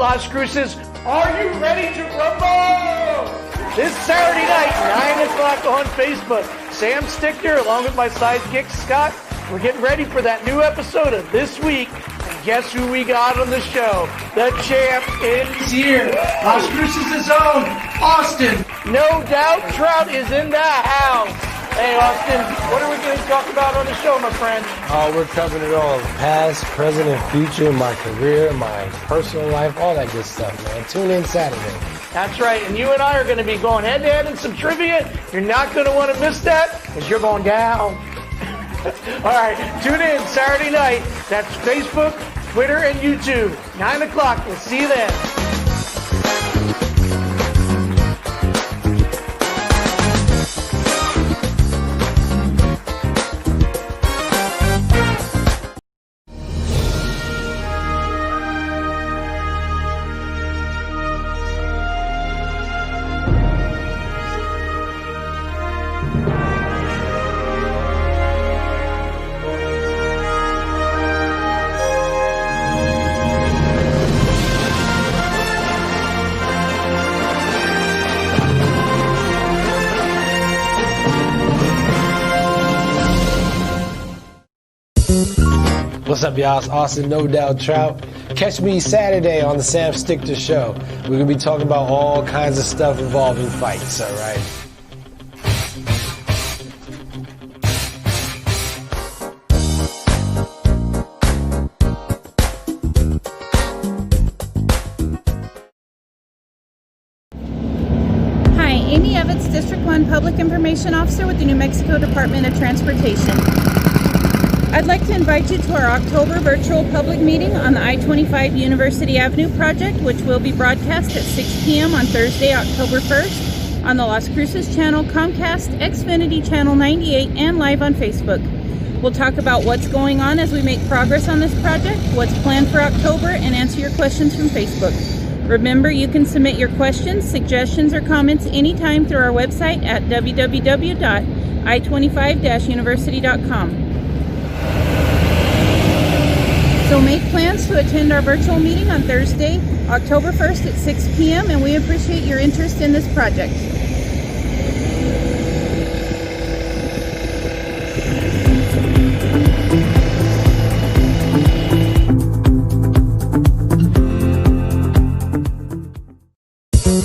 Las Cruces. Are you ready to rumble? This Saturday night, 9 o'clock on Facebook. Sam Stichter, along with my sidekick Scott, we're getting ready for that new episode of This Week. And guess who we got on the show? The champ is here. Las Cruces' own Austin. No doubt Trout is in the house. Hey, Austin, what are we going to talk about on the show, my friend? Oh, we're covering it all. Past, present, and future, my career, my personal life, all that good stuff, man. Tune in Saturday. That's right, and you and I are going to be going head-to-head in some trivia. You're not going to want to miss that, because you're going down. All right, tune in Saturday night. That's Facebook, Twitter, and YouTube. 9 o'clock. We'll see you then. What's up, y'all? It's Austin No Doubt Trout. Catch me Saturday on the Sam Stichter Show. We're going to be talking about all kinds of stuff involving fights, all right? Hi, Amy Evans, District 1 Public Information Officer with the New Mexico Department of Transportation. I'd like to invite you to our October virtual public meeting on the I-25 University Avenue project, which will be broadcast at 6 p.m. on Thursday, October 1st on the Las Cruces channel, Comcast, Xfinity Channel 98, and live on Facebook. We'll talk about what's going on as we make progress on this project, what's planned for October, and answer your questions from Facebook. Remember, you can submit your questions, suggestions, or comments anytime through our website at www.i25-university.com. So make plans to attend our virtual meeting on Thursday, October 1st at 6 p.m. and we appreciate your interest in this project.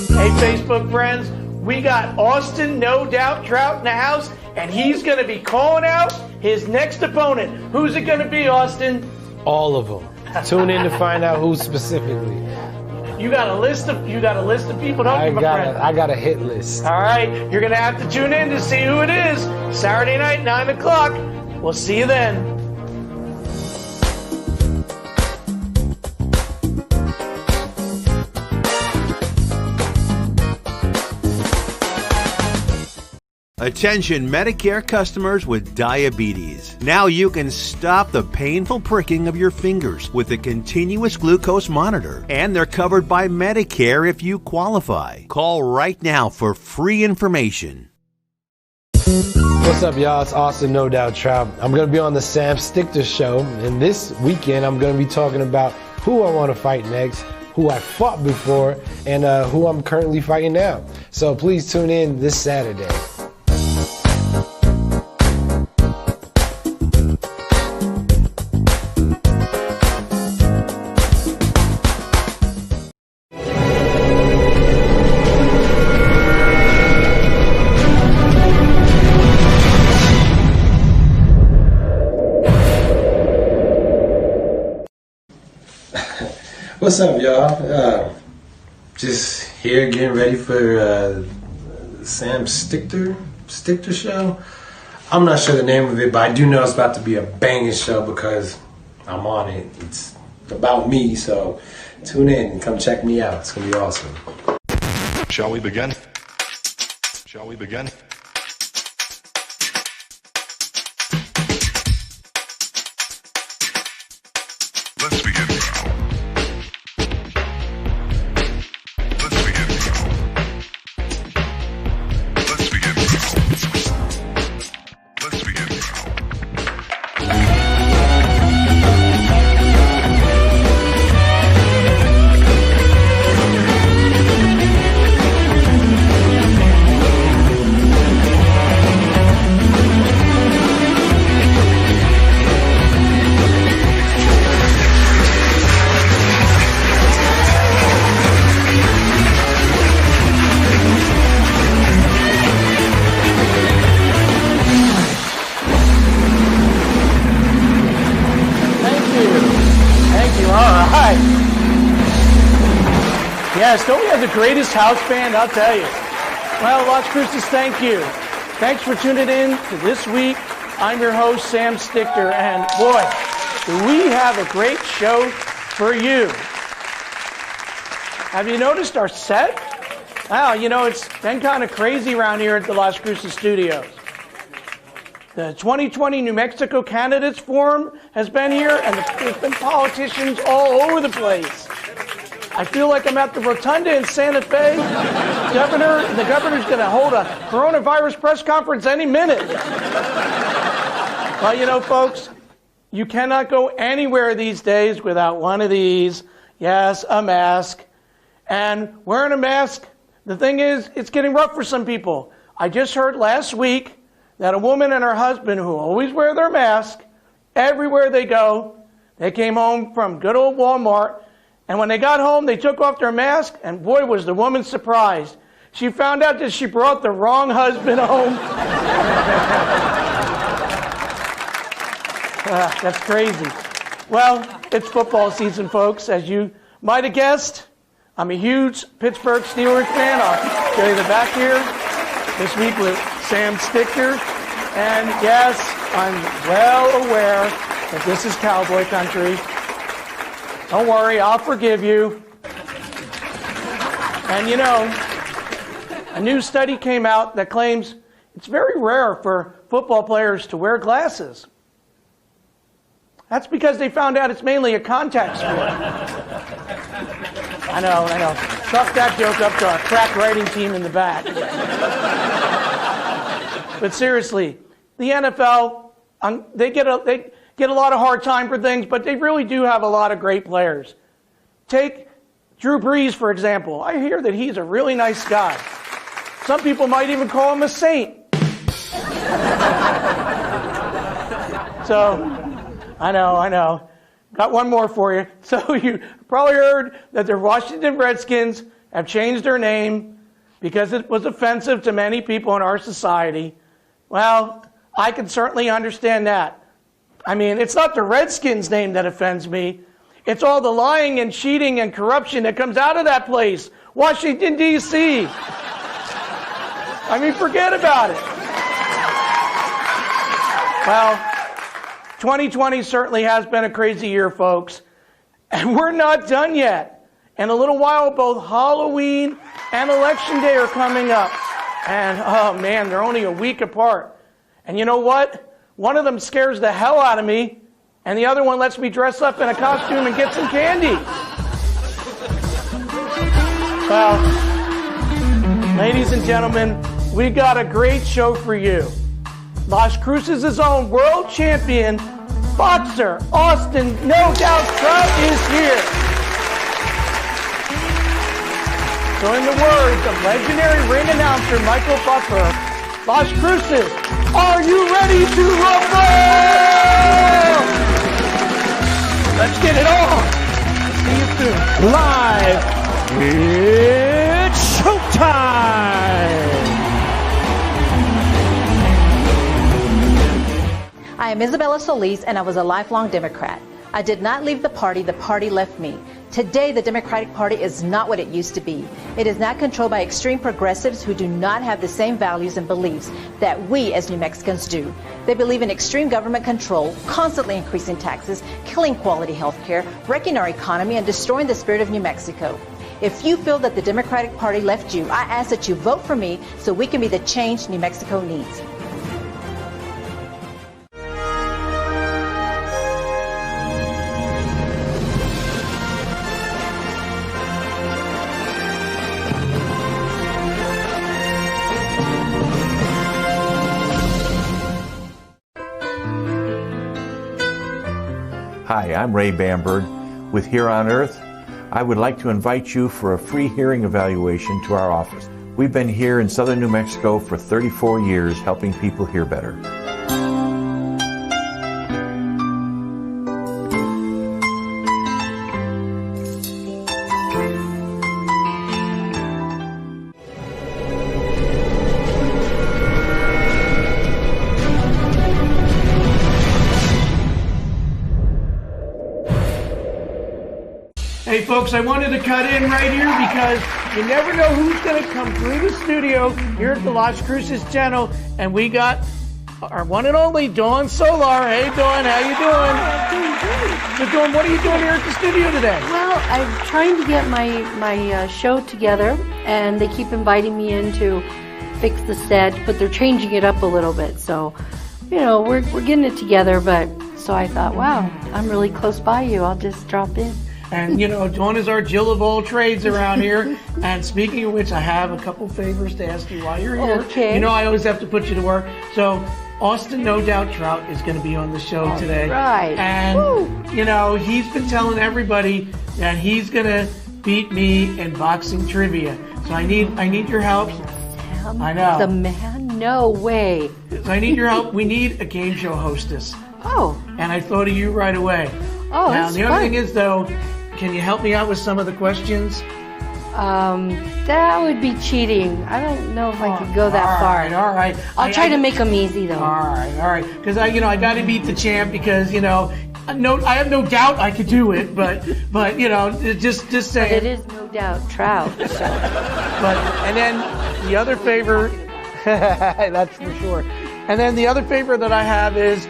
Hey, Facebook friends, we got Austin No Doubt Trout in the house, and he's going to be calling out his next opponent. Who's it going to be, Austin? All of them. Tune in to find out who specifically. You got a list of people, don't you, my friend? I got a hit list. All right, you're gonna have to tune in to see who it is. Saturday night, 9 o'clock. We'll see you then. Attention Medicare customers with diabetes. Now you can stop the painful pricking of your fingers with a continuous glucose monitor. And they're covered by Medicare if you qualify. Call right now for free information. What's up, y'all? It's Austin No Doubt Trout. I'm going to be on the Sam Stichter Show. And this weekend, I'm going to be talking about who I want to fight next, who I fought before, and who I'm currently fighting now. So please tune in this Saturday. What's up, y'all? Just here getting ready for Sam Stichter Show. I'm not sure the name of it, but I do know it's about to be a banging show because I'm on it. It's about me, so tune in and come check me out. It's going to be awesome. Shall we begin? Shall we begin? Let's begin now. Let's begin now. Let's begin now. Let's begin now. Yes, don't we have the greatest house band? I'll tell you. Well, Las Cruces, thank you. Thanks for tuning in to This Week. I'm your host, Sam Stichter, and boy, do we have a great show for you. Have you noticed our set? Wow, you know, it's been kind of crazy around here at the Las Cruces studios. The 2020 New Mexico Candidates Forum has been here, and there's been politicians all over the place. I feel like I'm at the Rotunda in Santa Fe. The governor's going to hold a coronavirus press conference any minute. Well, you know, folks, you cannot go anywhere these days without one of these. Yes, a mask. And wearing a mask, the thing is, it's getting rough for some people. I just heard last week that a woman and her husband, who always wear their mask everywhere they go, they came home from good old Walmart, and when they got home, they took off their mask, and boy, was the woman surprised. She found out that she brought the wrong husband home. That's crazy. Well, it's football season, folks. As you might have guessed, I'm a huge Pittsburgh Steelers fan. I'll show you the back here. This week with Sam Stichter. And yes, I'm well aware that this is cowboy country. Don't worry, I'll forgive you. And you know, a new study came out that claims it's very rare for football players to wear glasses. That's because they found out it's mainly a contact sport. I know. Chuck that joke up to our crack writing team in the back. But seriously, the NFL, they get a lot of hard time for things, but they really do have a lot of great players. Take Drew Brees, for example. I hear that he's a really nice guy. Some people might even call him a saint. So, I know. Got one more for you. So you probably heard that the Washington Redskins have changed their name because it was offensive to many people in our society. Well, I can certainly understand that. I mean, it's not the Redskins' name that offends me. It's all the lying and cheating and corruption that comes out of that place, Washington, D.C. I mean, forget about it. Well, 2020 certainly has been a crazy year, folks. And we're not done yet. In a little while, both Halloween and Election Day are coming up. And, oh man, they're only a week apart. And you know what? One of them scares the hell out of me, and the other one lets me dress up in a costume and get some candy. Well, ladies and gentlemen, we got a great show for you. Las Cruces' own world champion, boxer Austin No Doubt Trout is here. So in the words of legendary ring announcer Michael Butler, Las Cruces, are you ready to rumble? Let's get it on. See you soon. Live, it's showtime! I am Isabella Solis, and I was a lifelong Democrat. I did not leave the party left me. Today, the Democratic Party is not what it used to be. It is not controlled by extreme progressives who do not have the same values and beliefs that we as New Mexicans do. They believe in extreme government control, constantly increasing taxes, killing quality health care, wrecking our economy, and destroying the spirit of New Mexico. If you feel that the Democratic Party left you, I ask that you vote for me so we can be the change New Mexico needs. Hi, I'm Ray Bamberg with Here on Earth. I would like to invite you for a free hearing evaluation to our office. We've been here in southern New Mexico for 34 years helping people hear better. Hey folks, I wanted to cut in right here because you never know who's going to come through the studio here at the Las Cruces channel. And we got our one and only Dawn Solar. Hey, Dawn, how you doing? Doing great. So, Dawn, what are you doing here at the studio today? Well, I'm trying to get my show together, and they keep inviting me in to fix the set, but they're changing it up a little bit. So, you know, we're getting it together, but so I thought, wow, I'm really close by you. I'll just drop in. And, you know, Dawn is our Jill of all trades around here. And speaking of which, I have a couple favors to ask you while you're here. Okay. You know, I always have to put you to work. So, Austin No Doubt Trout is going to be on the show today. Right. And, you know, he's been telling everybody that he's going to beat me in boxing trivia. So I need your help. Sam, I know. the man? No way. So I need your help. We need a game show hostess. Oh. And I thought of you right away. Oh, now, that's the only fun. thing is, though, can you help me out with some of the questions? That would be cheating. I don't know if I could go that far. All right. I'll try to make them easy, though. All right. Because I got to beat the champ because, you know, I have no doubt I could do it, but you know, just saying. But it is No Doubt Trout. So. And then the other favor, that's for sure. And then the other favor that I have is,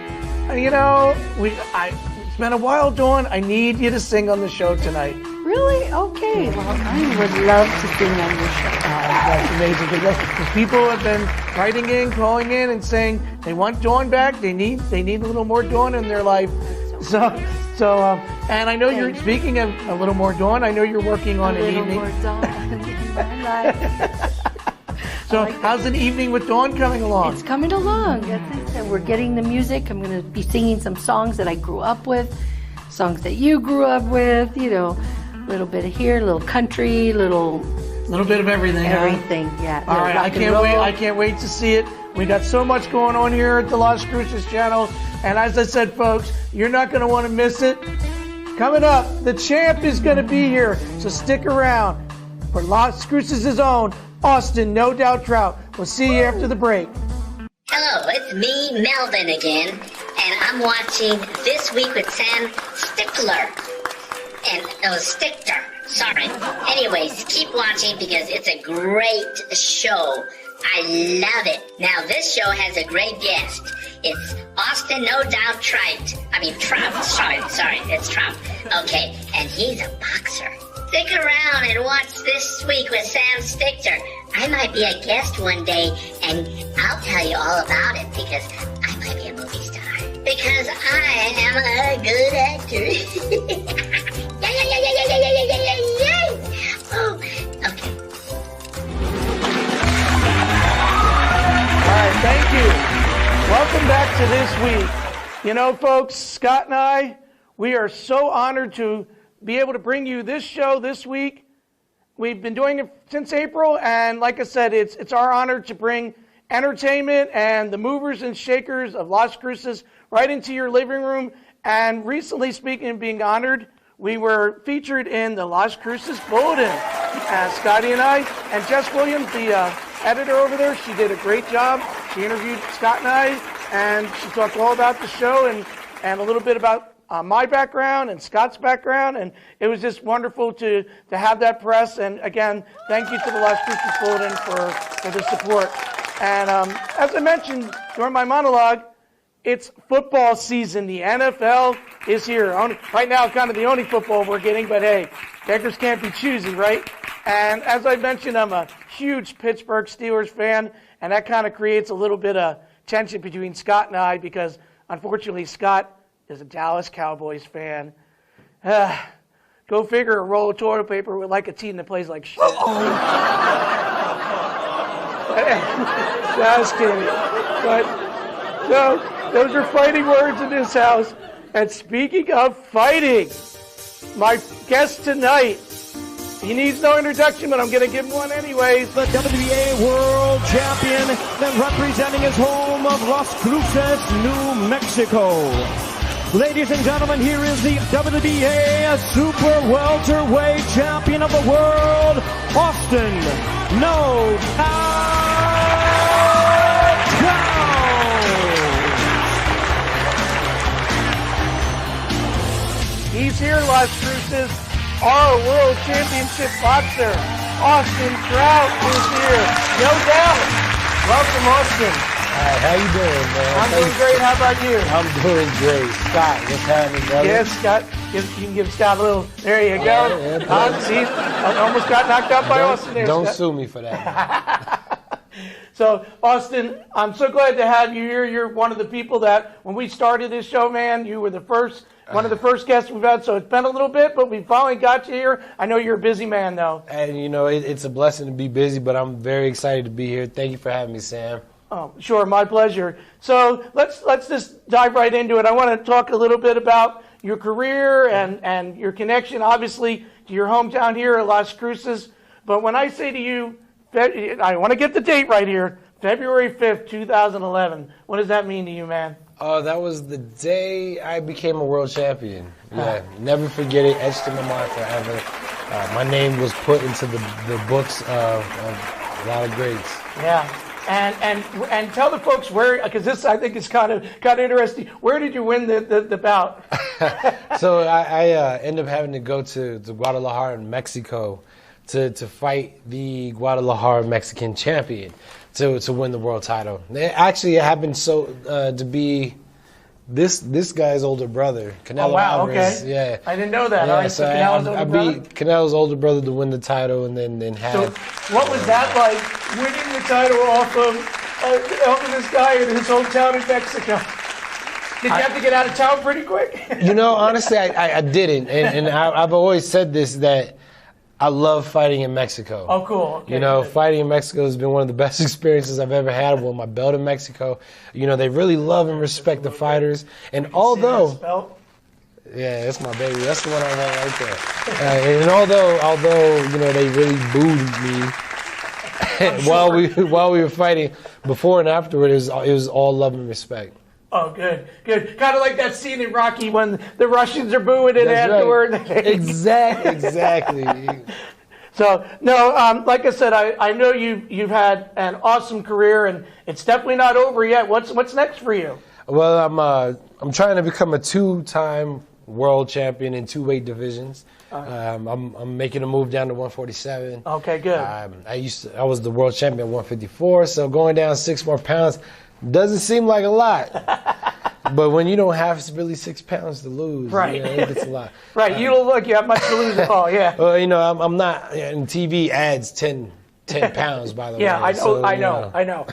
you know, it's been a while, Dawn. I need you to sing on the show tonight. Really? Okay. Well, I would love to sing on your show. That's amazing. Because people have been writing in, calling in, and saying they want Dawn back. They need a little more Dawn in their life. So, and I know you're speaking of a little more Dawn. I know you're working on an evening. A little more Dawn in my life. So, how's an evening with Dawn coming along? It's coming along. As I said, we're getting the music. I'm going to be singing some songs that I grew up with, songs that you grew up with. You know, a little bit of here, a little country, little bit of everything. Everything, yeah. All right, I can't wait to see it. We got so much going on here at the Las Cruces channel, and as I said, folks, you're not going to want to miss it. Coming up, the champ is going to be here, so stick around for Las Cruces' own Austin No Doubt Trout. We'll see you after the break. Hello, it's me, Melvin, again, and I'm watching This Week with Sam Stichter. Stichter. Sorry. Anyways, keep watching because it's a great show. I love it. Now, this show has a great guest. It's Austin No Doubt Trout. Sorry, it's Trout. Okay, and he's a boxer. Stick around and watch This Week with Sam Stichter. I might be a guest one day, and I'll tell you all about it because I might be a movie star. Because I am a good actor. Yay! Oh, okay. All right, thank you. Welcome back to This Week. You know, folks, Scott and I, we are so honored to be able to bring you this show this week. We've been doing it since April, and like I said, it's our honor to bring entertainment and the movers and shakers of Las Cruces right into your living room. And recently, speaking of being honored, we were featured in the Las Cruces Bulletin. Scotty and I, and Jess Williams, the editor over there, she did a great job. She interviewed Scott and I, and she talked all about the show and a little bit about my background and Scott's background, and it was just wonderful to have that press. And again, thank you to the Las Cruces Bulletin for the support. And as I mentioned during my monologue, it's football season. The NFL is here. Right now, kind of the only football we're getting, but hey, beggars can't be choosy, right? And as I mentioned, I'm a huge Pittsburgh Steelers fan, and that kind of creates a little bit of tension between Scott and I because, unfortunately, Scott is a Dallas Cowboys fan. Go figure, a roll of toilet paper with like a team that plays like shit. Just kidding. But, so, those are fighting words in this house. And speaking of fighting, my guest tonight, he needs no introduction, but I'm going to give him one anyways. The WBA World Champion, then representing his home of Las Cruces, New Mexico. Ladies and gentlemen, here is the WBA Super Welterweight Champion of the World, Austin No Doubt Trout. He's here, Las Cruces. our World Championship boxer, Austin Trout, is here. No doubt. Welcome, Austin. Hi, how you doing, man? I'm doing great. How about you? I'm doing great. Scott, what's happening, brother? Yes, Scott. You can give Scott a little. There you go. See, I almost got knocked out by Austin there. Don't Scott. sue me for that. So, Austin, I'm so glad to have you here. You're one of the people that, when we started this show, man, you were one of the first guests we've had. So it's been a little bit, but we finally got you here. I know you're a busy man, though. And, it's a blessing to be busy, but I'm very excited to be here. Thank you for having me, Sam. Oh, sure, my pleasure. So let's just dive right into it. I want to talk a little bit about your career and your connection, obviously, to your hometown here at Las Cruces. But when I say to you, I want to get the date right here, February 5th, 2011. What does that mean to you, man? Oh, that was the day I became a world champion. Yeah, never forget it, etched in my mind forever. My name was put into the books of a lot of greats. Yeah. And tell the folks where, because this I think is kind of interesting. Where did you win the bout? So I ended up having to go to Guadalajara in Mexico to fight the Guadalajara Mexican champion to win the world title. Actually, it happened to be this guy's older brother, Canelo Oh wow! Alvarez. Okay. Yeah, I didn't know that. Yeah, All right, so I beat Canelo's older brother to win the title, and then had. So what was that like, winning the title off of this guy in his hometown in Mexico? Did you have to get out of town pretty quick? Honestly, I didn't, and I've always said this, that I love fighting in Mexico. Oh, cool. Okay, fighting in Mexico has been one of the best experiences I've ever had with my belt in Mexico. They really love and respect the fighters. And although, yeah, that's my baby. That's the one I want right there. And although they really booed me while we were fighting, before and afterward, it was all love and respect. Oh, good. Kind of like that scene in Rocky when the Russians are booing it afterward. Right. Exactly. So, no, like I said, I know you've had an awesome career, and it's definitely not over yet. What's next for you? Well, I'm trying to become a 2-time world champion in 2 weight divisions. I'm making a move down to 147. Okay, good. I was the world champion at 154, so going down 6 more pounds doesn't seem like a lot. But when you don't have really 6 pounds to lose, right, it gets a lot. Right, you don't look you have much to lose at all. Yeah. Well, I'm not. And TV adds 10 pounds, by the way. Yeah, I know.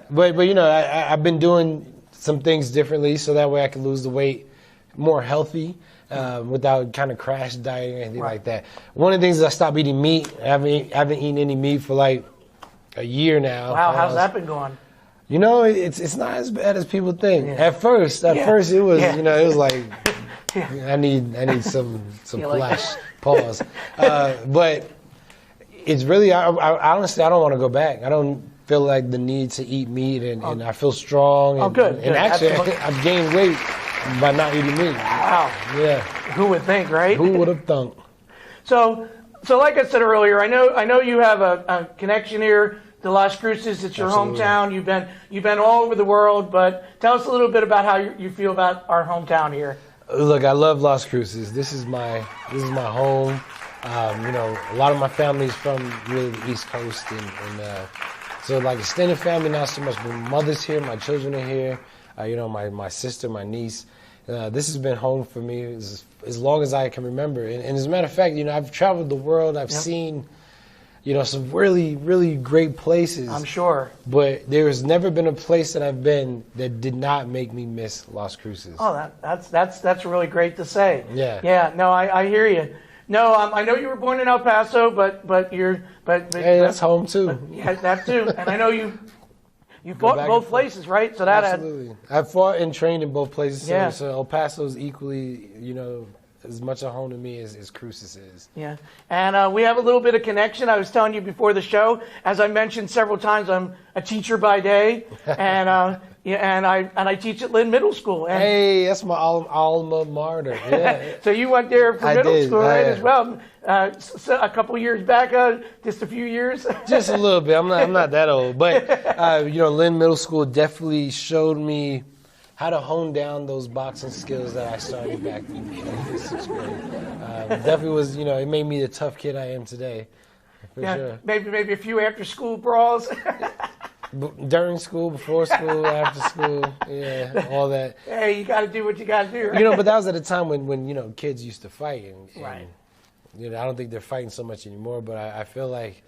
But I've been doing some things differently, so that way I can lose the weight more healthy, without kind of crash dieting or anything like that. One of the things is I stopped eating meat. I haven't eaten any meat for like a year now. Wow, how's that been going? It's not as bad as people think. Yeah. At first it was, it was like, I need some flesh. Pause. But it's really, I honestly, I don't want to go back. I don't feel like the need to eat meat, and I feel strong. And, good. And actually, I've gained weight by not eating meat. Wow. Yeah. Who would think, right? Who would have thunk? So like I said earlier, I know you have a connection here to Las Cruces. It's your hometown. You've been all over the world, but tell us a little bit about how you feel about our hometown here. Look, I love Las Cruces. This is my home. A lot of my family is from really the East Coast, and so like extended family, not so much. But my mother's here, my children are here. My sister, my niece. This has been home for me as long as I can remember. And as a matter of fact, I've traveled the world. I've seen, some really, really great places. I'm sure. But there has never been a place that I've been that did not make me miss Las Cruces. Oh, that's really great to say. Yeah. Yeah. No, I hear you. No, I know you were born in El Paso, but hey, that's home too. Yeah, that too. And I know you fought both places, right? So that absolutely. I fought and trained in both places. Yeah. So El Paso is equally, as much a home to me as Cruces is. Yeah, and we have a little bit of connection. I was telling you before the show, as I mentioned several times, I'm a teacher by day, and I teach at Lynn Middle School. And hey, that's my alma mater. Yeah. So you went there for middle school, right, as well? So a couple years back, just a few years. Just a little bit. I'm not that old, but Lynn Middle School definitely showed me how to hone down those boxing skills that I started back in 6th grade. Definitely was, it made me the tough kid I am today, for sure. Maybe a few after school brawls. During school, before school, after school, all that. Hey, you got to do what you got to do. Right? But that was at a time when kids used to fight, and right. I don't think they're fighting so much anymore. But I feel like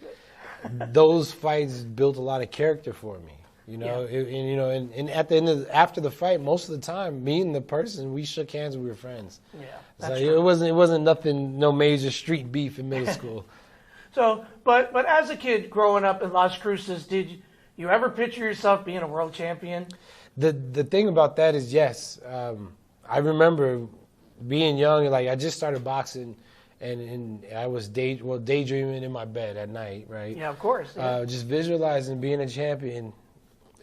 those fights built a lot of character for me. And at the end after the fight, most of the time, me and the person, we shook hands and we were friends. Yeah, that's true. It wasn't nothing, no major street beef in middle school. So, but as a kid growing up in Las Cruces, did you ever picture yourself being a world champion? The thing about that is, yes. I remember being young, like I just started boxing, and I was daydreaming in my bed at night, right? Yeah, of course. Yeah. Just visualizing being a champion,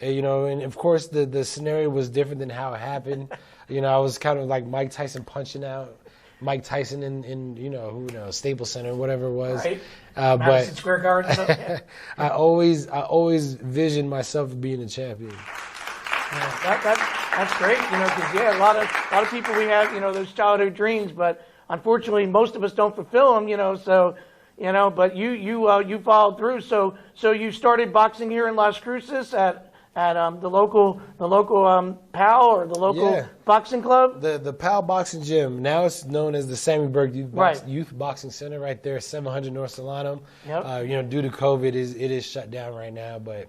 and of course the scenario was different than how it happened. I was kind of like Mike Tyson punching out Mike Tyson in Staples Center, whatever it was. Right. Madison Square Garden. Yeah. I always visioned myself being a champion. Yeah, that's great, because a lot of people, we have those childhood dreams, but unfortunately most of us don't fulfill them. But you followed through. So you started boxing here in Las Cruces at the local PAL or the local boxing club? The PAL boxing gym. Now it's known as the Sammy Berg Youth Boxing Center right there, 700 North Solano. Yep. Due to COVID, it is shut down right now, but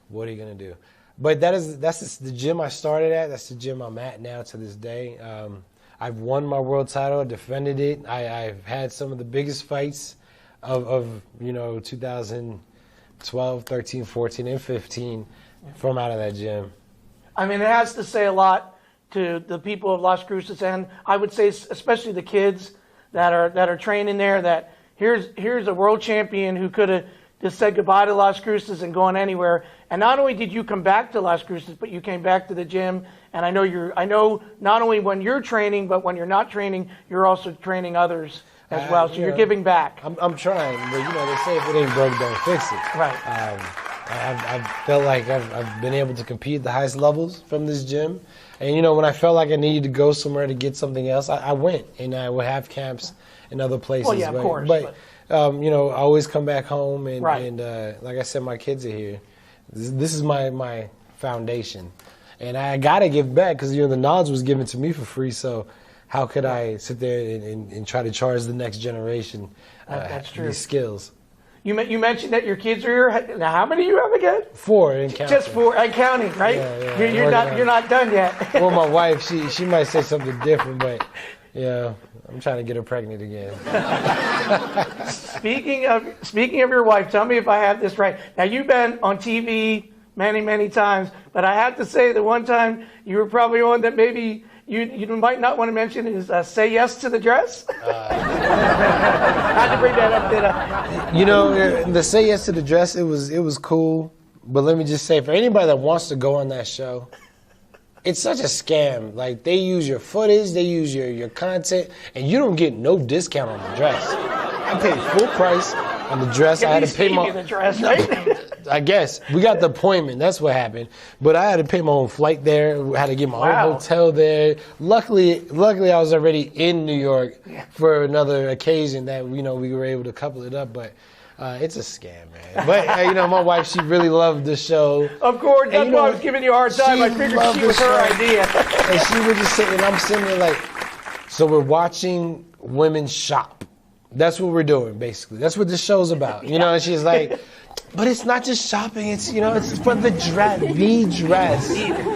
what are you going to do? But that's the gym I started at. That's the gym I'm at now to this day. I've won my world title, defended it. I've had some of the biggest fights of 2012, 13, 14, and 15 from out of that gym. I mean, it has to say a lot to the people of Las Cruces, and I would say especially the kids that are training there, that here's a world champion who could have just said goodbye to Las Cruces and gone anywhere. And not only did you come back to Las Cruces, but you came back to the gym. And I know not only when you're training, but when you're not training, you're also training others as well. So you're giving back. I'm trying, but they say if it ain't broke, don't fix it. Right. I've felt like I've been able to compete at the highest levels from this gym. And, when I felt like I needed to go somewhere to get something else, I went. And I would have camps in other places. Well, yeah, of course. But I always come back home. And like I said, my kids are here. This is my foundation. And I got to give back because, the knowledge was given to me for free. So how could I sit there and try to charge the next generation that's true. These skills? You mentioned that your kids are here. Now, how many do you have again? 4 and counting. Just 4 and counting, right? Yeah. You're not done yet. Well, my wife, she might say something different, but I'm trying to get her pregnant again. Speaking of your wife, tell me if I have this right. Now, you've been on TV many times, but I have to say the one time you were probably on that maybe you might not want to mention is Say Yes to the Dress. Had to bring that up, did I? The Say Yes to the Dress, it was cool, but let me just say, for anybody that wants to go on that show, it's such a scam. Like, they use your footage, they use your content, and you don't get no discount on the dress. I paid full price on the dress. I had to pay my the dress, right? I guess we got the appointment. That's what happened. But I had to pay my own flight there. I had to get my own hotel there. Luckily, I was already in New York for another occasion that we were able to couple it up. But it's a scam, man. But my wife, she really loved the show. Of course, that's why I was giving you a hard time. I figured she was her idea. And she would just sit, and I'm sitting there like, so we're watching women shop. That's what we're doing, basically. That's what this show's about. And she's like, but it's not just shopping. It's, it's for the dress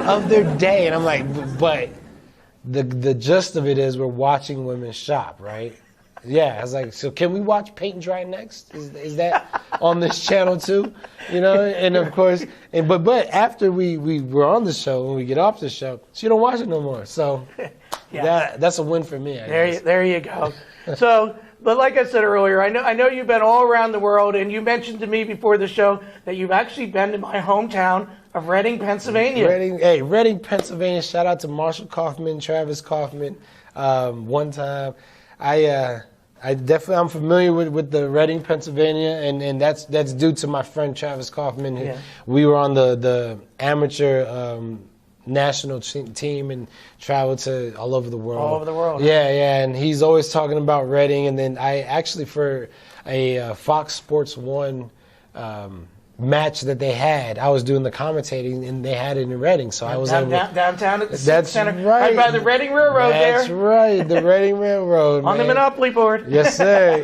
of their day. And I'm like, but the gist of it is we're watching women shop, right? Yeah. I was like, so can we watch paint and dry next? Is that on this channel too? And of course, but after we were on the show, when we get off the show, she don't watch it no more. So that's a win for me, I guess. There you go. So, but like I said earlier, I know you've been all around the world, and you mentioned to me before the show that you've actually been to my hometown of Reading, Pennsylvania. Reading, Pennsylvania. Shout out to Marshall Kaufman, Travis Kaufman. One time, I'm familiar with the Reading, Pennsylvania, and that's due to my friend Travis Kaufman. We were on the amateur national team and traveled to all over the world. All over the world. Yeah, and he's always talking about Reading. And then I actually, for a Fox Sports 1 match that they had, I was doing the commentating, and they had it in Reading, so I was downtown at the that's center, right by the Reading Railroad. That's right, the Reading Railroad. On the Monopoly board. Yes, sir.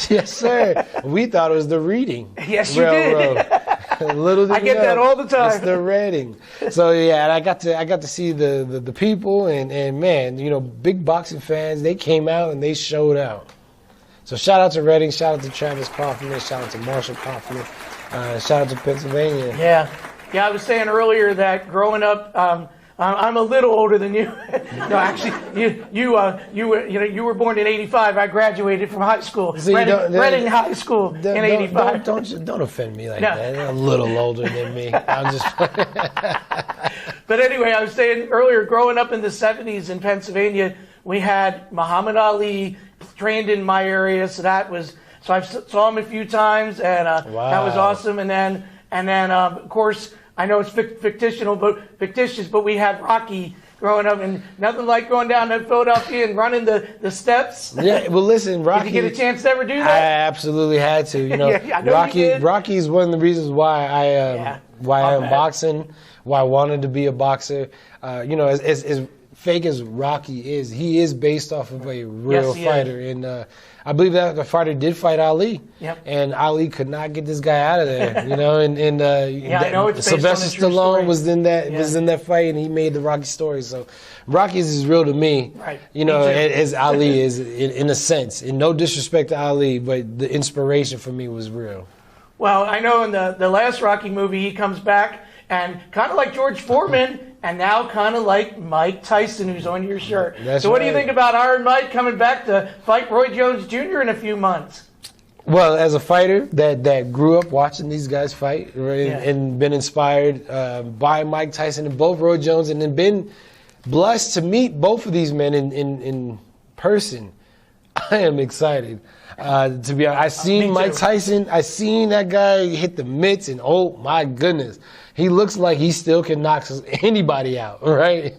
Yes, sir. We thought it was the Reading Railroad. Little did I get that all the time. It's the Reading. So yeah, and I got to see the people, and man, big boxing fans. They came out and they showed out. So shout out to Reading, shout out to Travis Kaufman, shout out to Marshall Kaufman. Shout out to Pennsylvania. Yeah. I was saying earlier that growing up, I'm a little older than you. No, actually, you were born in '85. I graduated from high school, Reading High School in '85. Don't offend me like that. You're a little older than me. I'm just. But anyway, I was saying earlier, growing up in the '70s in Pennsylvania, we had Muhammad Ali trained in my area, so I saw him a few times, and that was awesome. And then, of course, I know it's fictitious, but we had Rocky growing up, and nothing like going down to Philadelphia and running the steps. Yeah, well, listen, Rocky. Did you get a chance to ever do that? I absolutely had to. I know Rocky is one of the reasons why I am boxing, why I wanted to be a boxer. As fake as Rocky is, he is based off of a real fighter, and I believe that the fighter did fight Ali, and Ali could not get this guy out of there. I know it's Sylvester Stallone was in that fight, and he made the Rocky story. So Rocky is as real to me, right? As Ali is in a sense. And no disrespect to Ali, but the inspiration for me was real. Well, I know in the last Rocky movie, he comes back and kind of like George Foreman. And now kind of like Mike Tyson, who's on your shirt. So what do you think about Iron Mike coming back to fight Roy Jones Jr. in a few months? Well, as a fighter that grew up watching these guys fight, and been inspired by Mike Tyson and both Roy Jones, and then been blessed to meet both of these men in person, I am excited. To be honest, I seen Mike Tyson. I seen that guy hit the mitts, and oh my goodness, he looks like he still can knock anybody out, right?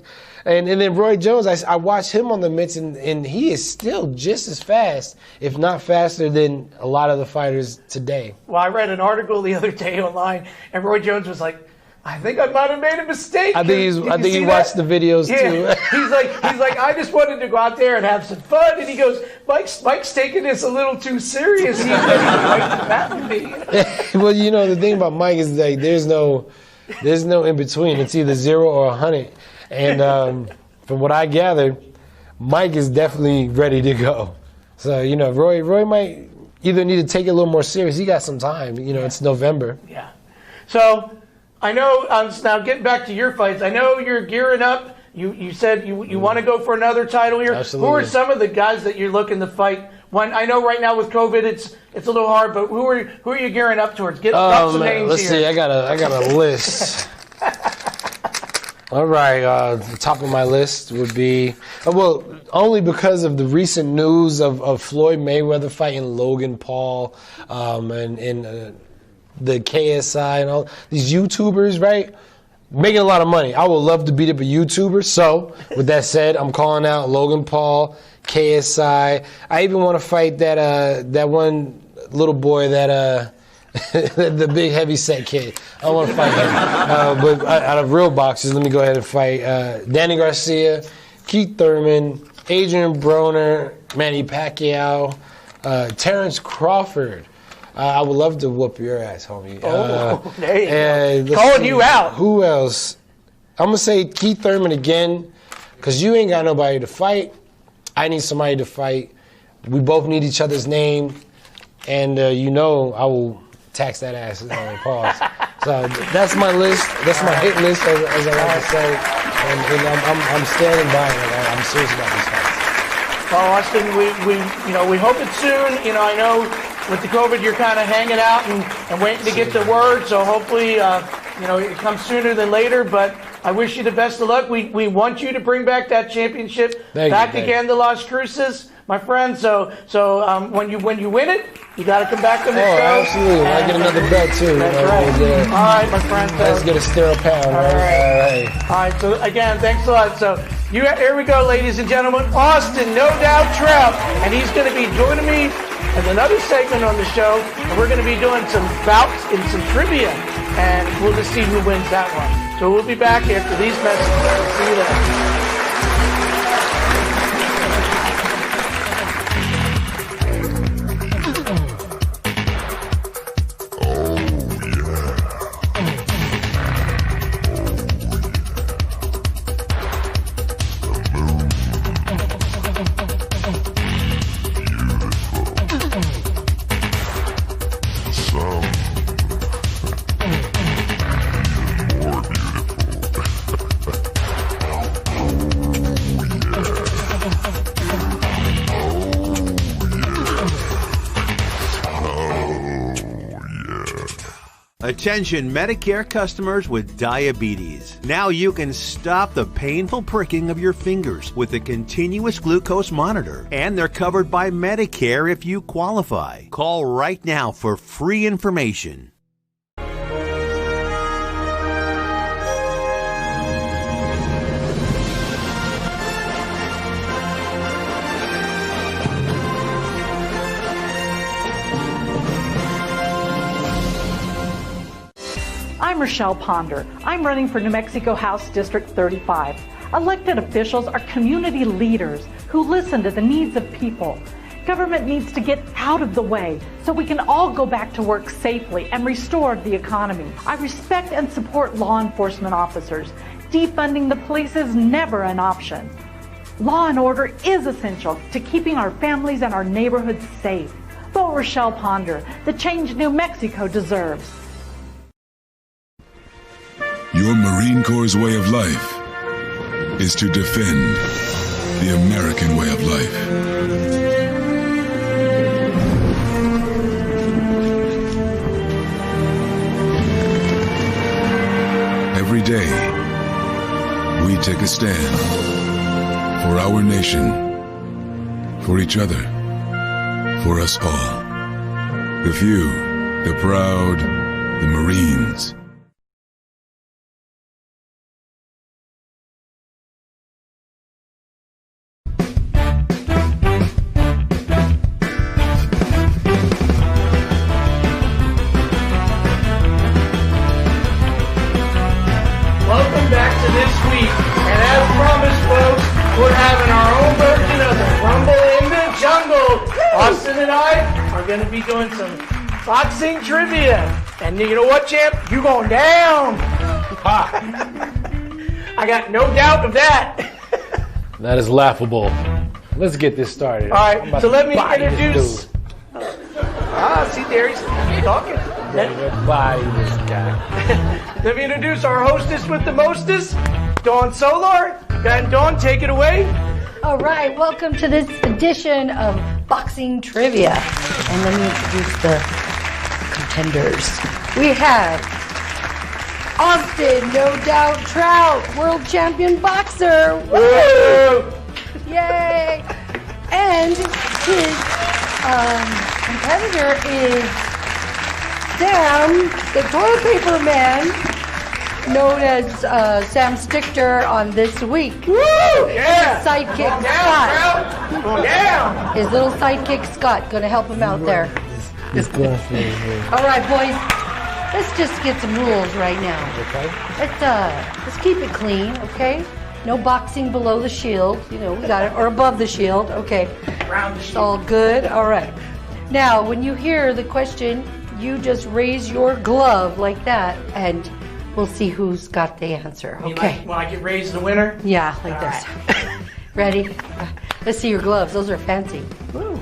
And then Roy Jones, I watched him on the mitts, and he is still just as fast, if not faster, than a lot of the fighters today. Well, I read an article the other day online, and Roy Jones was like, I think I might have made a mistake. I think he watched the videos too. he's like, I just wanted to go out there and have some fun. And he goes, Mike's taking this a little too serious. He's that with me. Well, the thing about Mike is like there's no in between. It's either 0 or 100. And from what I gather, Mike is definitely ready to go. So Roy might either need to take it a little more serious. He got some time. It's November. Yeah. So. I know, now getting back to your fights, I know you're gearing up. You said you want to go for another title here. Absolutely. Who are some of the guys that you're looking to fight? I know right now with COVID it's a little hard, but who are you gearing up towards? Drop some names let's here. See, I got a list. All right, the top of my list would be, only because of the recent news of Floyd Mayweather fighting Logan Paul, and the KSI and all these YouTubers, right? Making a lot of money. I would love to beat up a YouTuber. So, with that said, I'm calling out Logan Paul, KSI. I even want to fight that one little boy that the big heavy set kid. I want to fight him. But out of real boxers, let me go ahead and fight Danny Garcia, Keith Thurman, Adrian Broner, Manny Pacquiao, Terrence Crawford. I would love to whoop your ass, homie. There you go. Calling you out. Who else? I'm going to say Keith Thurman again, because you ain't got nobody to fight. I need somebody to fight. We both need each other's name. And I will tax that ass. Pause. So that's my list. That's my hit list, as I like to say. And I'm standing by it. I'm serious about these fights. Well, Austin, we hope it's soon. I know with the COVID, you're kind of hanging out and waiting to get the word. So hopefully, it comes sooner than later. But I wish you the best of luck. We want you to bring back that championship again to Las Cruces. my friend. So when you win it, you got to come back on the show. Absolutely. I get another bet too. That's right. All right, my friend. Let's get a sterile pound. All right. So again, thanks a lot. So here we go, ladies and gentlemen. Austin, no doubt Trout, and he's going to be joining me in another segment on the show. And we're going to be doing some bouts and some trivia, and we'll just see who wins that one. So we'll be back after these messages. See you then. Attention Medicare customers with diabetes. Now you can stop the painful pricking of your fingers with a continuous glucose monitor, and they're covered by Medicare if you qualify. Call right now for free information. I'm Rochelle Ponder. I'm running for New Mexico House District 35. Elected officials are community leaders who listen to the needs of people. Government needs to get out of the way so we can all go back to work safely and restore the economy. I respect and support law enforcement officers. Defunding the police is never an option. Law and order is essential to keeping our families and our neighborhoods safe. Vote Rochelle Ponder, the change New Mexico deserves. Your Marine Corps' way of life is to defend the American way of life. Every day, we take a stand for our nation, for each other, for us all. The few, the proud, the Marines. Austin and I are going to be doing some boxing trivia. And you know what, champ? You going down. I got no doubt of that. That is laughable. Let's get this started. All right, so let me introduce. See, there he's talking. Body this guy. Let me introduce our hostess with the mostest, Dawn Solar. Go ahead, Dawn, take it away. All right, welcome to this edition of Boxing Trivia. And let me introduce the contenders. We have Austin, no doubt Trout, world champion boxer. Woo! Yay! And his competitor is Sam, the toilet paper man, known as Sam Stichter on This Week. Woo! Yeah! His sidekick, Scott. Go down! His little sidekick, Scott, going to help him out there. All right, boys. Let's just get some rules right now. Okay. Let's keep it clean, okay? No boxing below the shield. You know, we got it. Or above the shield. Okay. Around the shield. All good. All right. Now, when you hear the question, you just raise your glove like that, and we'll see who's got the answer. Okay. When I get raised the winner? Yeah, like this. Right. Ready? Let's see your gloves. Those are fancy. Ooh.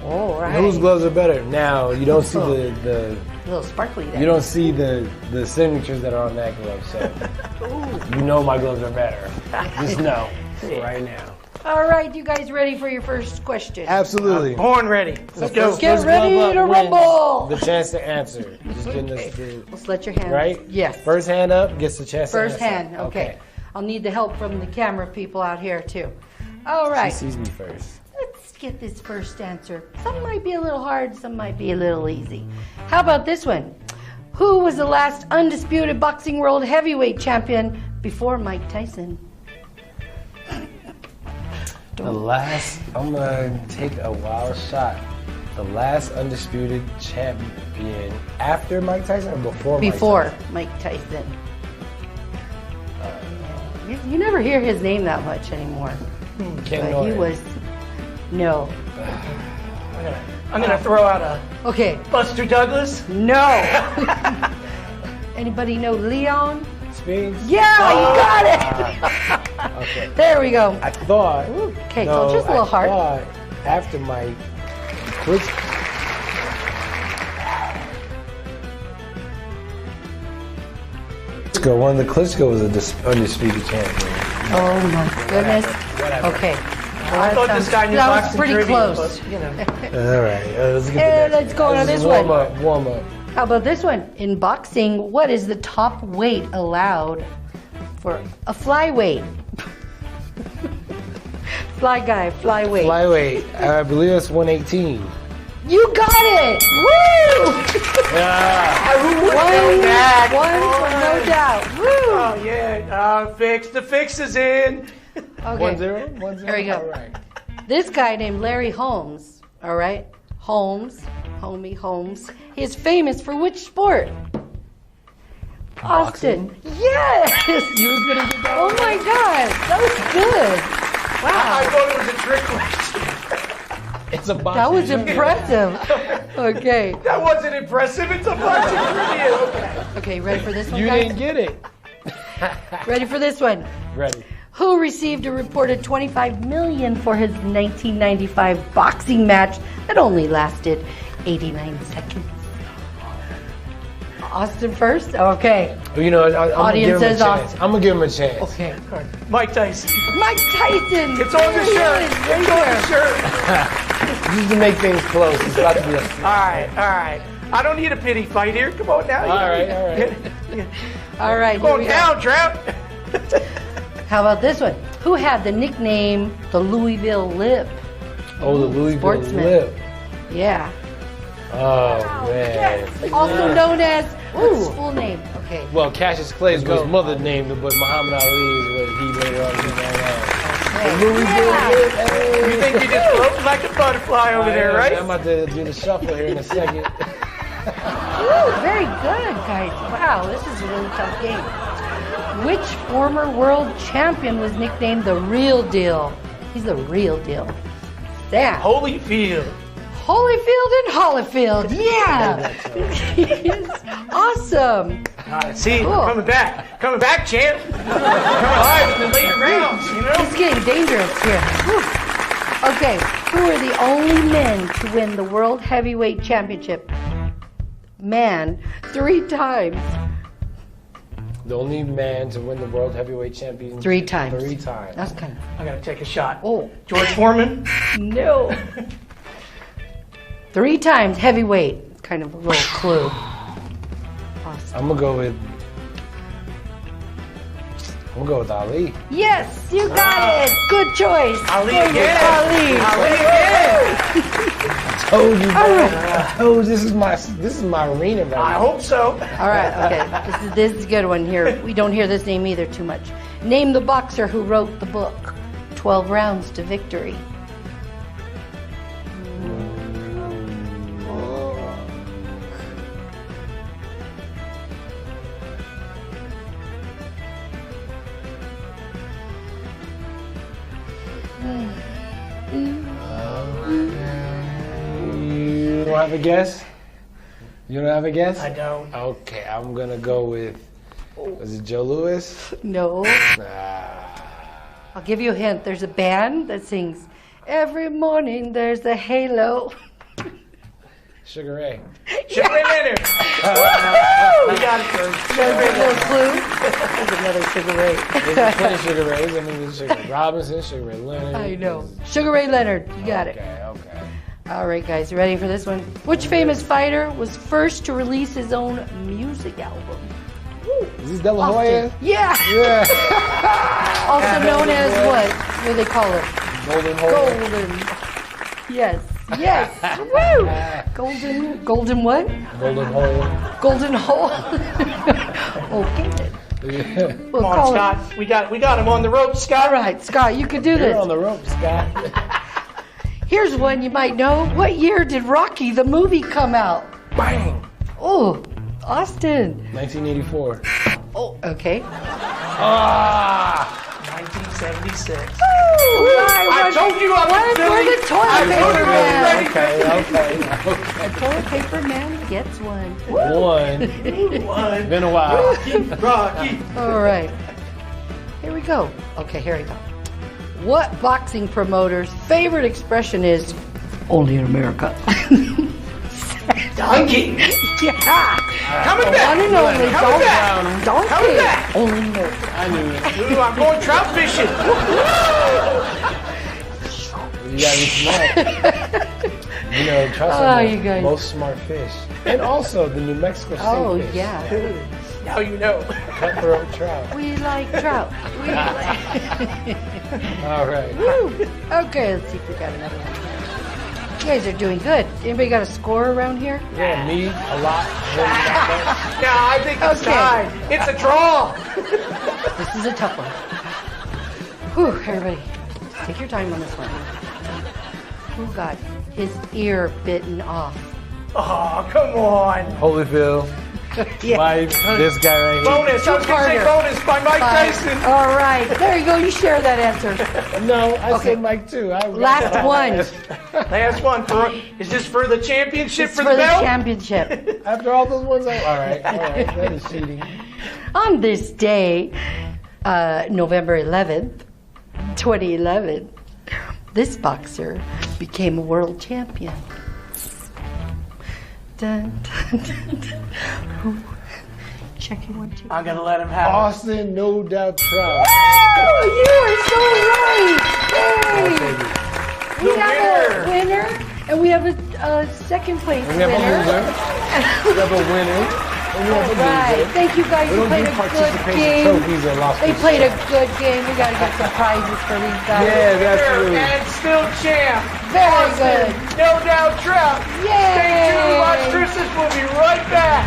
All right. Whose gloves are better? Now, you don't see the a little sparkly there. You don't see the signatures that are on that glove, so you know my gloves are better. Just know right now. All right, you guys ready for your first question? Absolutely. Born ready. Let's go. Get ready to rumble. The chance to answer. Just getting okay. Let's let your hand. Right? Yes. First hand up gets the chance to answer. First hand. Okay. I'll need the help from the camera people out here too. All right. She sees me first. Let's get this first answer. Some might be a little hard, some might be a little easy. How about this one? Who was the last undisputed boxing world heavyweight champion before Mike Tyson? The last, I'm gonna take a wild shot. The last undisputed champion after Mike Tyson or before Mike Tyson? Before Mike Tyson. You never hear his name that much anymore. But he was, no. I'm gonna throw out a Okay. Buster Douglas. No. Anybody know Leon? Spinks? Yeah, you got it. Okay. There we go. I thought. Okay, so just a little hard. I thought after Mike, Klitschko, one of the Klitschko was an undisputed champion. Oh my goodness. Whatever. Okay. I thought this guy knew that was boxing pretty trivia, close. but, you know. All right, let's get And let's go on this one. Warm up. How about this one? In boxing, what is the top weight allowed for a flyweight? Fly guy, flyweight. Flyweight, I believe it's 118. You got it! Woo! Who would know that? No doubt. Woo! Oh yeah, the fix is in. Okay. 1-0. Here we go. All right. This guy named Larry Holmes, all right? Holmes. He is famous for which sport? Austin. Yes! You was gonna get that. Oh my God, that was good. Wow. I thought it was a trick question. It's a boxing. That was impressive. Okay. That wasn't impressive. It's a boxing trivia. Okay. Okay, ready for this one, You guys? didn't get it. Ready for this one? Ready. Who received a reported $25 million for his 1995 boxing match that only lasted 89 seconds? Austin first? Okay. Well, you know, I'm Audience gonna give him a says chance. Austin. I'm gonna give him a chance. Okay. Mike Tyson. Mike Tyson! It's on the shirt. Right It's on the there. shirt. Just to make things close. It's about to be a. All right. I don't need a pity fight here. Come on now. All right. All right. Going here we go. down, Trout. How about this one? Who had the nickname the Louisville Lip? Oh, the Louisville Sportsman. Lip. Yeah. Oh man. Also known as, what's his full name? Okay. Well, Cassius Clay is what his mother named him, but Muhammad Ali is what he later on became known as. The Louisville Lip. Hey. You think you just floating like a butterfly over there, right? I'm about to do the shuffle here in a second. Ooh, very good, guys. Wow, this is a really tough game. Which former world champion was nicknamed the Real Deal? He's the real deal. Sam. Holyfield. Holyfield and Holyfield. Yeah. Yes. Awesome. See, Cool. coming back, champ. Coming live in the later rounds, you know. It's getting dangerous here. Whew. Okay, who are the only men to win the World Heavyweight Championship? Man, 3 times. The only man to win the World Heavyweight Championship 3 times. 3 times. That's kind of. I gotta take a shot. Oh, George Foreman. no. 3 times heavyweight. It's kind of a little clue. Awesome. I'm gonna go with Ali. Yes, you got it. Good choice. Ali Going with again. Ali. Ali again. Told you, All man. right. Oh, this is my arena right I now. hope so. All right, okay. This is a good one here. We don't hear this name either too much. Name the boxer who wrote the book, 12 Rounds to Victory. You don't have a guess? You don't have a guess? I don't. Okay, I'm gonna go with. Was it Joe Louis? No. I'll give you a hint. There's a band that sings, "Every morning there's a halo." Sugar Ray. Sugar Ray Leonard. We got it first. There's a little clue. There's another Sugar Ray. There's plenty of Sugar Rays. I mean, there's Sugar Robinson, Sugar Ray Leonard. I know. Sugar Ray Leonard. You got it. Okay. All right, guys. You ready for this one? Which famous fighter was first to release his own music album? Is this De La Hoya? Yeah. Yeah. Also known as what? What do they call it? Golden Hoya. Golden. Yes. Yes. Woo! Golden what? Golden hole. Golden hole. Okay. Come on, Scott. We got him on the rope, Scott. All right, Scott, you can do You're this. on the rope, Scott. Here's one you might know. What year did Rocky the movie come out? Bang! Oh, Austin. 1984. Oh, okay. Ah! 1976. I told you I was We're the toilet paper man. Okay. The toilet paper man gets one. One. Been a while. Rocky. All right. Here we go. Okay, here we go. What boxing promoter's favorite expression is only in America? Donkey. Yeah. Coming back. One and only. Coming back. Donkey. Coming back. Only in America. I knew it. Ooh, I'm going trout fishing. You gotta be smart. You know, trout's you the guys. most smart fish. And also the New Mexico state Oh, fish. yeah. Now you know. Cutthroat trout. We like trout. We like... All right. Woo. Okay, let's see if we got another one. You guys are doing good. Anybody got a score around here? Yeah, me, a lot. Yeah, I think it's Okay. tied. It's a draw. This is a tough one. Whew, everybody, take your time on this one. Who got his ear bitten off? Oh, come on. Holyfield. Yeah. This guy right here. Bonus. I was going to say bonus by Mike Tyson. All right, there you go. You share that answer. No, I Okay. said Mike too. Last one. Last one. Is this for the championship, It's for the belt? championship. After all those ones, all right. That is cheating. On this day, November 11th, 2011, this boxer became a world champion. Dun, dun, dun, dun. Checking 1, 2. I'm going to let him have it. Austin, no doubt, Trout. Oh, you are so right! Hey. We have a winner, and we have a second place And we have winner. a loser. We have a winner. And we have a Right. loser. Thank you guys. We You don't played do a good participation game. trophies at Las They Cruces. played a good game. We got to get some prizes for these guys. Yeah, absolutely. And still champ. Very Austin, good. No doubt Trout. Yay. Stay tuned. Watch Cruces. We'll be right back.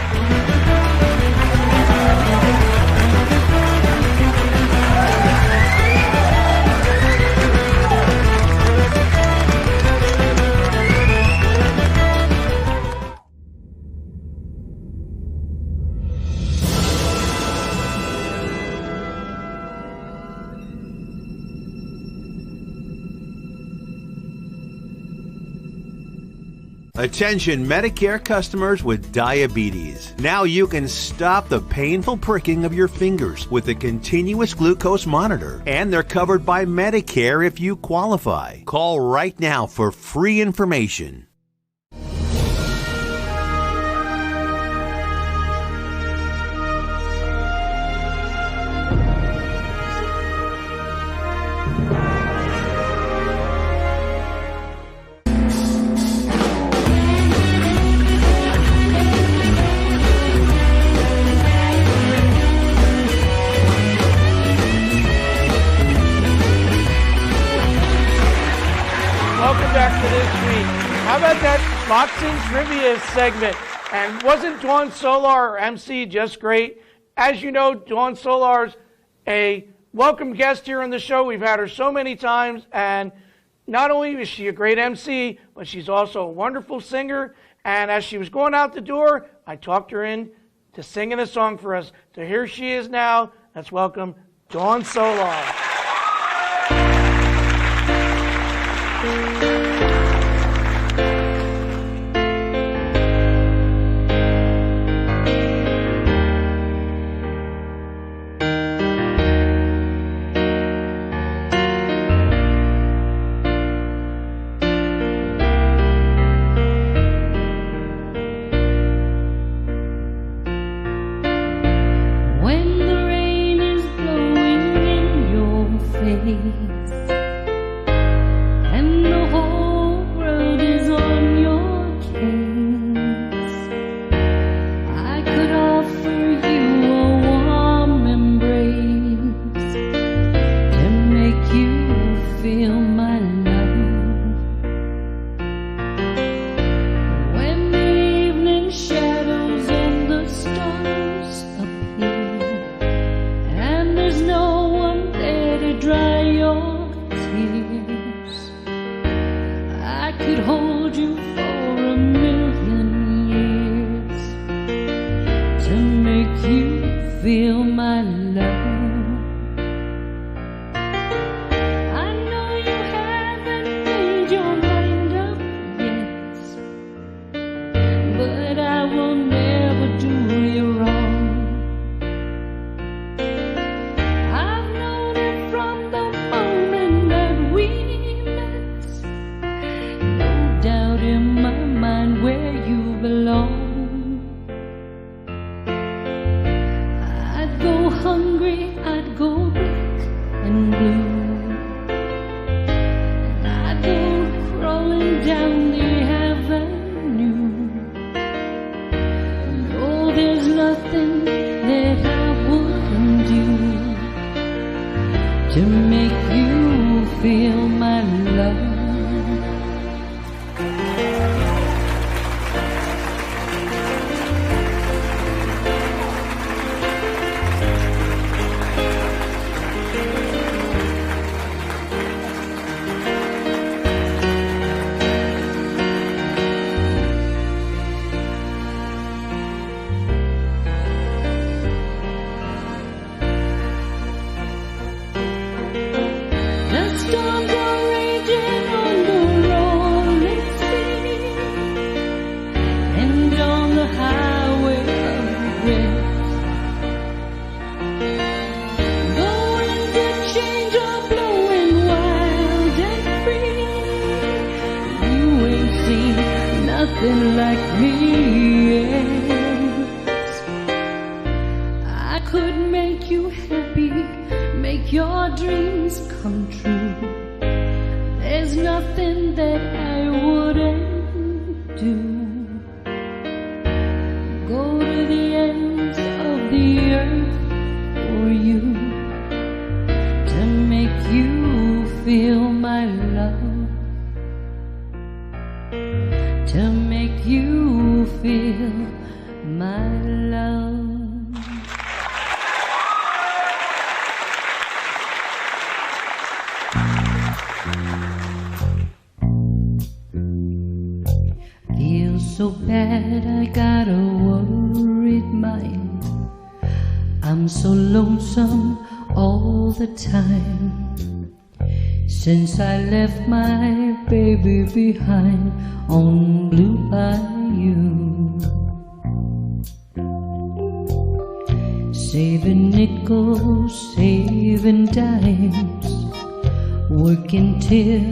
Attention Medicare customers with diabetes. Now you can stop the painful pricking of your fingers with a continuous glucose monitor. And they're covered by Medicare if you qualify. Call right now for free information. Welcome back to this week. How about that boxing trivia segment? And wasn't Dawn Solar, our MC, just great? As you know, Dawn Solar's a welcome guest here on the show. We've had her so many times, and not only is she a great MC, but she's also a wonderful singer. And as she was going out the door, I talked her in to singing a song for us. So here she is now. Let's welcome Dawn Solar. When the rain is blowing in your face and the whole dry your tears. I could hold you for 1,000,000 years to make you feel my love. I know you haven't made your mind up yet, but I will never do you wrong. I've known it from the moment that we met. No doubt in my mind where you belong. I'd go hungry, I'd go black and blue, and I'd go crawling down the avenue. No, there's nothing that I wouldn't do to make you feel my love. The storms are raging on the rolling sea and on the highway of regret. The winds of change are blowing wild and free. You ain't seen nothing like me yet. I could make you happy, make your dreams come true. There's nothing that I wouldn't do. Go to the ends of the earth for you to make you feel my love, to make you feel my love. Feel so bad, I got a worried mind. I'm so lonesome all the time. Since I left my baby behind on Blue Bayou, saving nickels, saving dimes, working till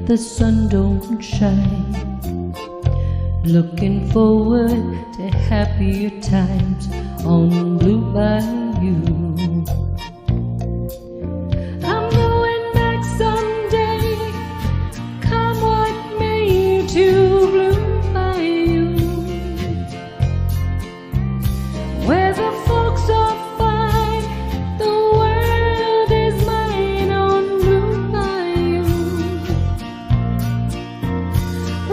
the sun don't shine, looking forward to happier times on Blue Bayou. I'm going back someday, come what may, to Blue Bayou, where the folks are fine, the world is mine on Blue Bayou,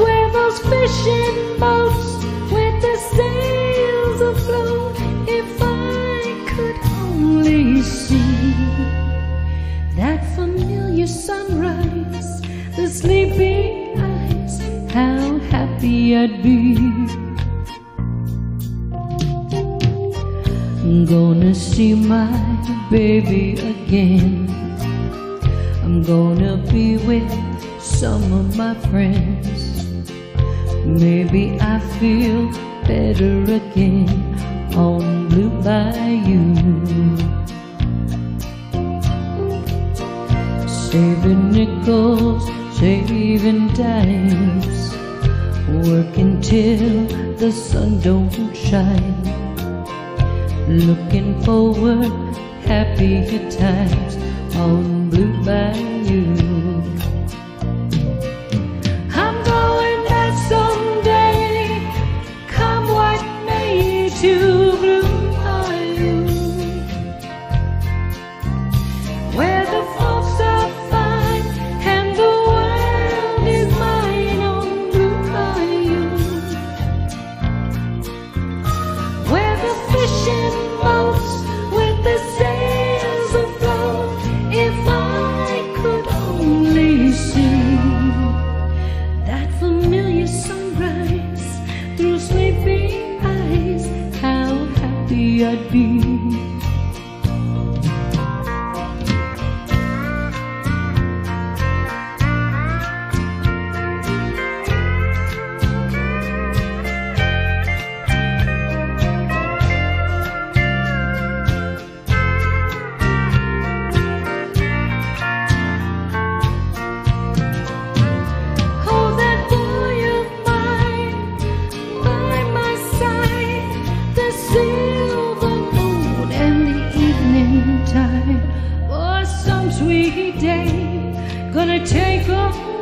where those fishing boats with the sails afloat. If I could only see that familiar sunrise, the sleepy eyes, how happy I'd be. I'm gonna see my baby again. I'm gonna be with some of my friends. Maybe I feel better again on Blue Bayou. Saving nickels, saving dimes, working till the sun don't shine, looking forward happier times on Blue Bayou. I'm going back someday, come what may, to Blue Bayou, where the folks are fine and the world is mine on Blue Bayou, where the fishing boats with the sails afloat. If I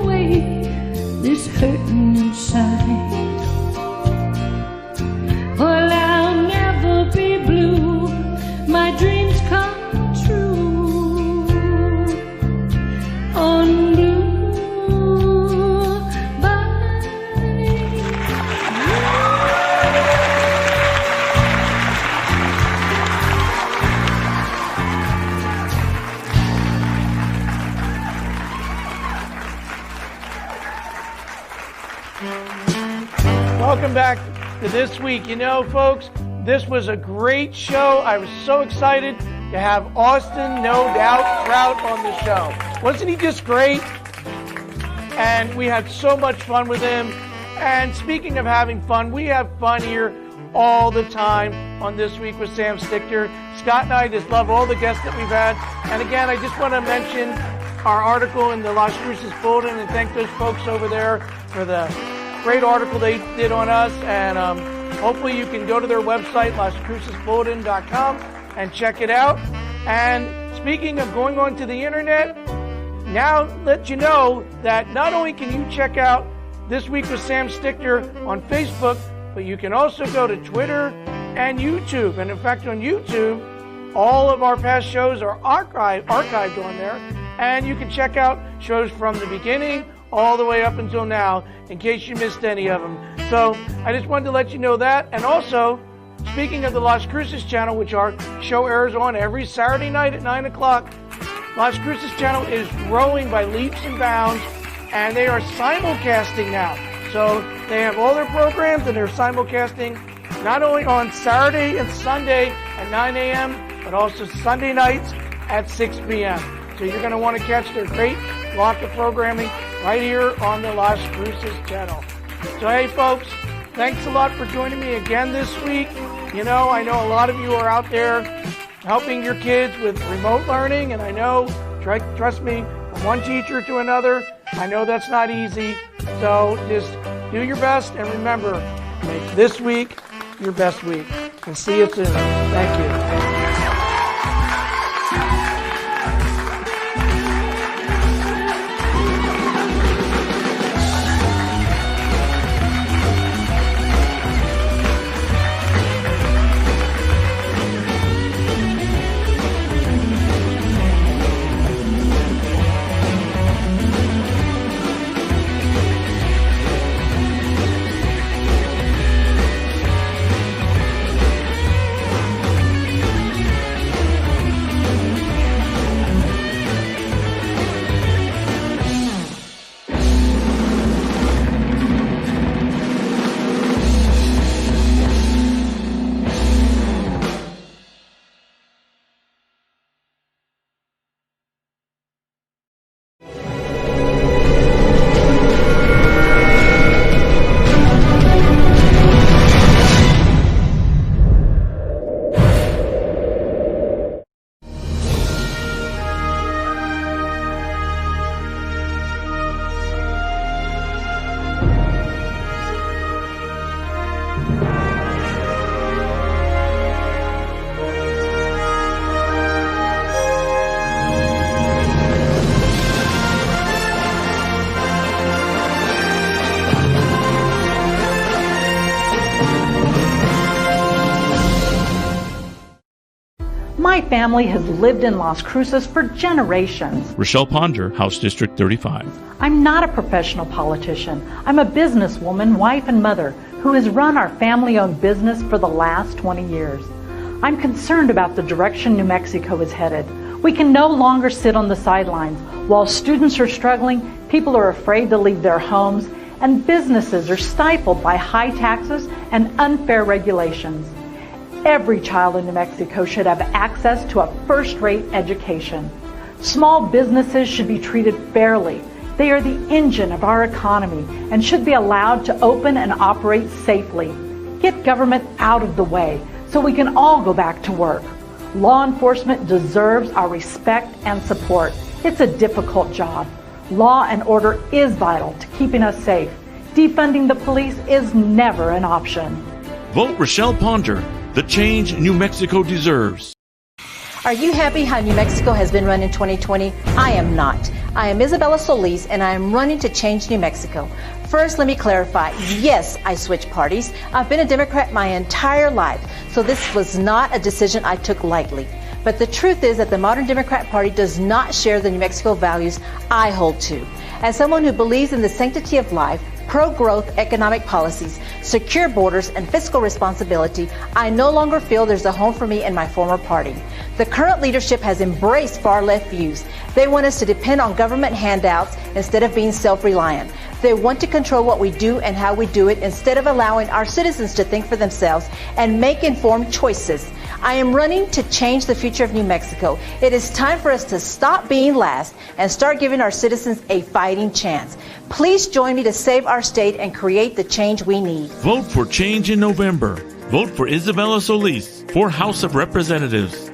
away this hurting inside. Well, I'll never be blue, my dreams come true on blue. Welcome back to This Week. You know, folks, this was a great show. I was so excited to have Austin No Doubt Trout on the show. Wasn't he just great? And we had so much fun with him. And speaking of having fun, we have fun here all the time on This Week with Sam Stichter. Scott and I just love all the guests that we've had. And again, I just want to mention our article in the Las Cruces Bulletin and thank those folks over there for the great article they did on us, and hopefully you can go to their website, lascrucesbulletin.com, and check it out. And speaking of going onto the internet, now let you know that not only can you check out This Week with Sam Stichter on Facebook, but you can also go to Twitter and YouTube. And in fact, on YouTube, all of our past shows are archived on there, and you can check out shows from the beginning all the way up until now, in case you missed any of them. So I just wanted to let you know that. And also, speaking of the Las Cruces channel, which our show airs on every Saturday night at 9 o'clock, Las Cruces channel is growing by leaps and bounds, and they are simulcasting now. So they have all their programs, and they're simulcasting not only on Saturday and Sunday at 9 a.m., but also Sunday nights at 6 p.m. So you're going to want to catch their great block of programming right here on the Las Cruces channel. So hey folks, thanks a lot for joining me again this week. You know, I know a lot of you are out there helping your kids with remote learning, and I know, trust me, from one teacher to another, I know that's not easy. So just do your best, and remember, make this week your best week. And see you soon. Thank you. My family has lived in Las Cruces for generations. Rochelle Ponder, House District 35. I'm not a professional politician. I'm a businesswoman, wife, and mother who has run our family-owned business for the last 20 years. I'm concerned about the direction New Mexico is headed. We can no longer sit on the sidelines. While students are struggling, people are afraid to leave their homes, and businesses are stifled by high taxes and unfair regulations. Every child in New Mexico should have access to a first-rate education. Small businesses should be treated fairly. They are the engine of our economy and should be allowed to open and operate safely. Get government out of the way so we can all go back to work. Law enforcement deserves our respect and support. It's a difficult job. Law and order is vital to keeping us safe. Defunding the police is never an option. Vote Rochelle Ponder, the change New Mexico deserves. Are you happy how New Mexico has been run in 2020? I am not. I am Isabella Solis, and I am running to change New Mexico. First, let me clarify. Yes, I switched parties. I've been a Democrat my entire life, so this was not a decision I took lightly. But the truth is that the modern Democrat Party does not share the New Mexico values I hold to. As someone who believes in the sanctity of life, pro-growth economic policies, secure borders, and fiscal responsibility, I no longer feel there's a home for me in my former party. The current leadership has embraced far-left views. They want us to depend on government handouts instead of being self-reliant. They want to control what we do and how we do it instead of allowing our citizens to think for themselves and make informed choices. I am running to change the future of New Mexico. It is time for us to stop being last and start giving our citizens a fighting chance. Please join me to save our state and create the change we need. Vote for change in November. Vote for Isabella Solis for House of Representatives.